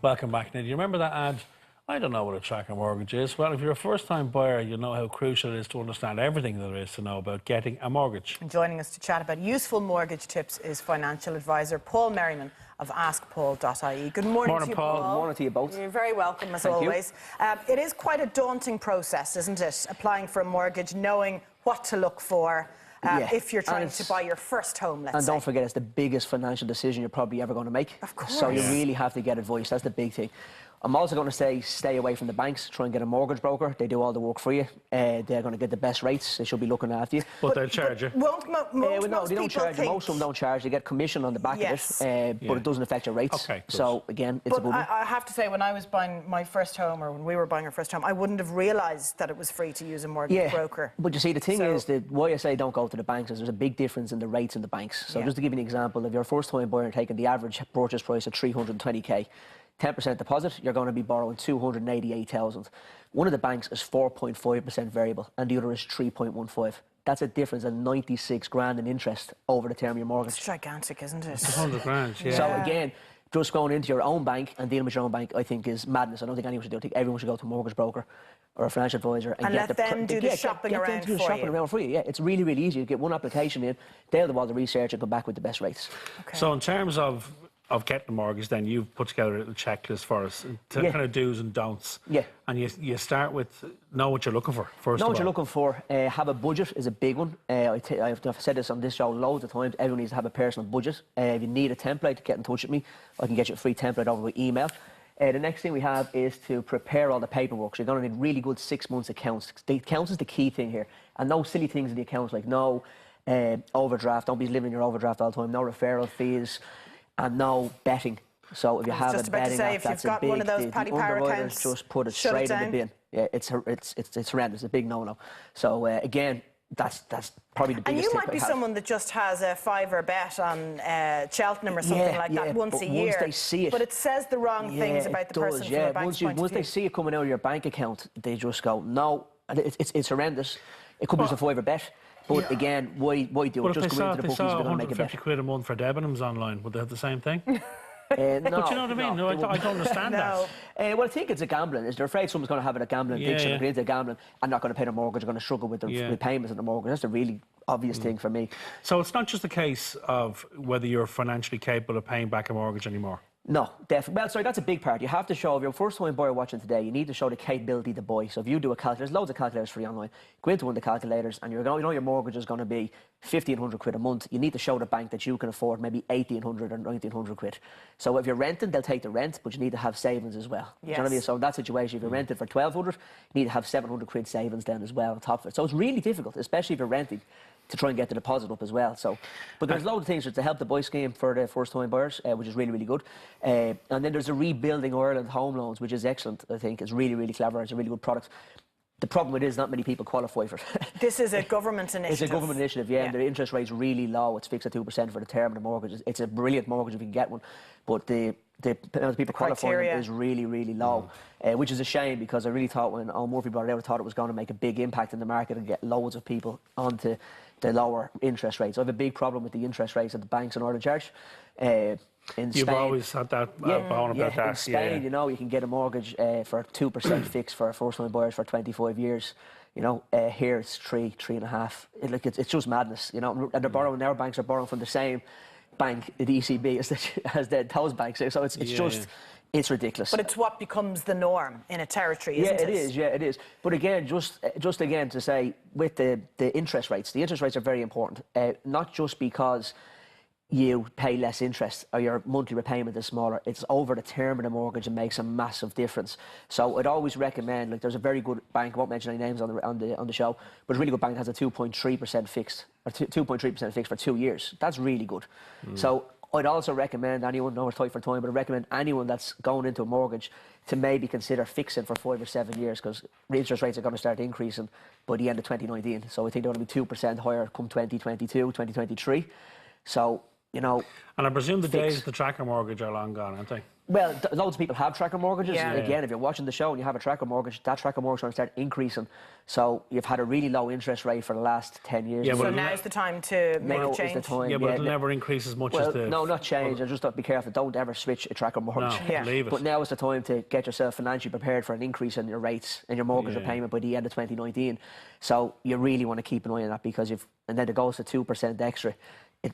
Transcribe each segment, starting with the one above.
Welcome back, Neil. You remember that ad? I don't know what a tracker mortgage is. Well, if you're a first-time buyer, you know how crucial it is to understand everything there is to know about getting a mortgage. And joining us to chat about useful mortgage tips is financial advisor Paul Merriman of askpaul.ie. Good morning to you, Paul. Good morning to you both. You're very welcome, as always. It is quite a daunting process, isn't it? Applying for a mortgage, knowing what to look for. If you're trying to buy your first home, let's say. And don't forget, it's the biggest financial decision you're probably ever going to make. Of course. So you really have to get advice. That's the big thing. I'm also going to say stay away from the banks. Try and get a mortgage broker. They do all the work for you. They're going to get the best rates. They should be looking after you. But they'll charge you. No, they don't charge you. Most of them don't charge. They get commission on the back of it, but it doesn't affect your rates. Okay, so, again, it's a good one. I have to say, when I was buying my first home, or when we were buying our first home, I wouldn't have realised that it was free to use a mortgage broker. But you see, the thing is that why I say don't go to the banks is there's a big difference in the rates in the banks. So just to give you an example, if you're a first-time buyer and taking the average purchase price of 320k, 10% deposit, you're going to be borrowing 288,000. One of the banks is 4.5% variable and the other is 3.15. That's a difference of 96 grand in interest over the term of your mortgage. It's gigantic, isn't it? It's 100 grand, yeah. So again, just going into your own bank and dealing with your own bank, I think, is madness. I don't think anyone should do it. I think everyone should go to a mortgage broker or a financial advisor and get let them do the shopping around for you. Yeah, it's really, really easy. You get one application in, they'll do all the research and come back with the best rates. Okay. So in terms of getting a mortgage, then you've put together a little checklist for us, kind of do's and don'ts. Yeah. And you start with know what you're looking for first of all. Know what you're looking for. Have a budget is a big one. I've said this on this show loads of times. Everyone needs to have a personal budget. If you need a template, get in touch with me. I can get you a free template over by email. The next thing we have is to prepare all the paperwork. So you're going to need really good 6 months accounts. The accounts is the key thing here. And no silly things in the accounts like no overdraft. Don't be living in your overdraft all the time. No referral fees. And no betting. So if you have a betting app, that's a big, one of those Paddy Power accounts, just put it straight in the bin. Yeah, it's horrendous. It's a big no-no. So again, that's probably the biggest And you tip might be someone that just has a fiver bet on Cheltenham or something like that once a year. Once they see it, but it says the wrong things about the person from a bank's point of view. Once they see it coming out of your bank account, they just go, no, it's horrendous. It could be just a fiver bet. But again, why do it? Just come into the bookies, they're going to make a bet. 150 quid a month for Debenhams online, would they have the same thing? No. But you know what I mean? No, I don't understand that. Well, I think it's a gambling. They're afraid someone's going to have a gambling addiction and get into gambling and not going to pay their mortgage, are going to struggle with the repayments of the mortgage. That's a really obvious thing for me. So it's not just a case of whether you're financially capable of paying back a mortgage anymore? No, definitely. Well, sorry, that's a big part. You have to show, if you're a first-time buyer watching today, you need to show the capability to buy. So if you do a calculator, there's loads of calculators free online. Go into one of the calculators and you know your mortgage is going to be 1,500 quid a month. You need to show the bank that you can afford maybe 1,800 or 1,900 quid. So if you're renting, they'll take the rent, but you need to have savings as well. Yes. Do you know what I mean? So in that situation, if you're renting for 1,200, you need to have 700 quid savings then as well on top of it. So it's really difficult, especially if you're renting, to try and get the deposit up as well. So, but there's loads of things to help the buy scheme for the first-time buyers, which is really, really good. And then there's a Rebuilding Ireland home loans, which is excellent. I think it's really, really clever. It's a really good product. The problem with it is not many people qualify for it. This is a government initiative. It's a government initiative, yeah. And the interest rate's really low. It's fixed at 2% for the term of the mortgage. It's a brilliant mortgage if you can get one, but the amount of people qualifying is really, really low, which is a shame because I really thought when Owen Murphy brought it out, I thought it was going to make a big impact in the market and get loads of people onto the lower interest rates. I have a big problem with the interest rates that the banks in Ireland charge. In You've Spain, always had that bone about that. In Spain, you know, you can get a mortgage for 2% fixed for first-time buyers for 25 years. You know, here it's 3.5. It's just madness, you know. And they're borrowing, our banks are borrowing from the same bank, the ECB, as those banks. So it's just, it's ridiculous. But it's what becomes the norm in a territory, isn't it? Yeah, it is. But again, just again to say, with the interest rates are very important. Not just because you pay less interest or your monthly repayment is smaller. It's over the term of the mortgage and makes a massive difference. So I'd always recommend, like, there's a very good bank, I won't mention any names on the show, but a really good bank that has a 2.3% fixed, or 2.3% fixed for 2 years. That's really good. So I'd also recommend anyone, no, it's tight for time, but I'd recommend anyone that's going into a mortgage to maybe consider fixing for 5 or 7 years, because the interest rates are going to start increasing by the end of 2019. So I think they're going to be 2% higher come 2022, 2023. So you know. And I presume the days of the tracker mortgage are long gone, aren't they? Well, loads of people have tracker mortgages. Yeah. Again, if you're watching the show and you have a tracker mortgage, that tracker mortgage is going to start increasing. So you've had a really low interest rate for the last 10 years. Yeah, So now's the time to make a change. Is the time. Yeah, but it'll never increase as much as the... No, not change. Just be careful. Don't ever switch a tracker mortgage. No, leave it. But now is the time to get yourself financially prepared for an increase in your rates and your mortgage repayment by the end of 2019. So you really want to keep an eye on that, because and then it goes to 2% extra.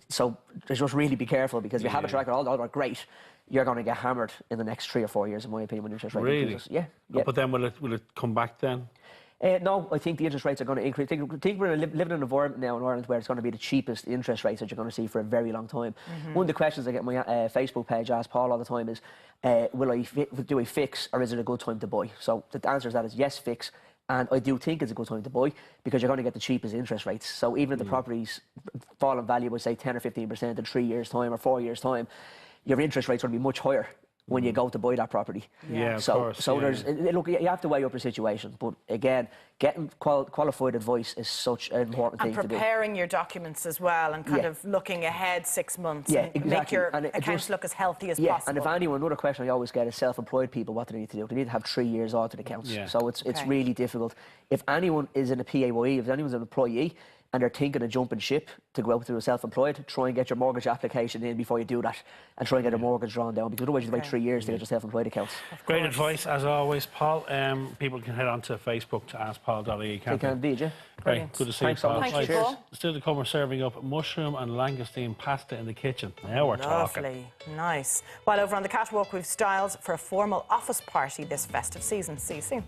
So just really be careful, because if you have a tracker, although they're great, you're going to get hammered in the next 3 or 4 years, in my opinion, when interest rate increases. Yeah. But then will it come back then? No, I think the interest rates are going to increase. I think we're living in an environment now in Ireland where it's going to be the cheapest interest rates that you're going to see for a very long time. One of the questions I get on my Facebook page, Ask Paul, all the time is, do I fix, or is it a good time to buy? So the answer to that is yes, fix. And I do think it's a good time to buy, because you're going to get the cheapest interest rates. So even if the properties fall in value by, say, 10 or 15% in 3 years' time or 4 years' time, your interest rates are going to be much higher when you go to buy that property. Yeah, of course. Look, you have to weigh up your situation. But again, getting qualified advice is such an important thing to do. And preparing your documents as well, and kind of looking ahead 6 months. Yeah, and exactly. make your accounts look as healthy as possible. And if anyone, another question I always get is self-employed people, what do they need to do? They need to have 3 years audited accounts. Yeah. So it's really difficult. If anyone is in a PAYE, if anyone's an employee, and they're thinking of jumping ship to go out to a self-employed, try and get your mortgage application in before you do that, and try and get a mortgage drawn down, because otherwise you wait 3 years to get your self-employed accounts. Great advice, as always, Paul. People can head on to Facebook to askpaul.ie. They can indeed, yeah. Great, good to see Thanks you, so Paul. much. Thank you, Paul. Still to come, we're serving up mushroom and langoustine pasta in the kitchen. Now we're talking. Lovely, nice. While over on the catwalk, we've styles for a formal office party this festive season. See you soon.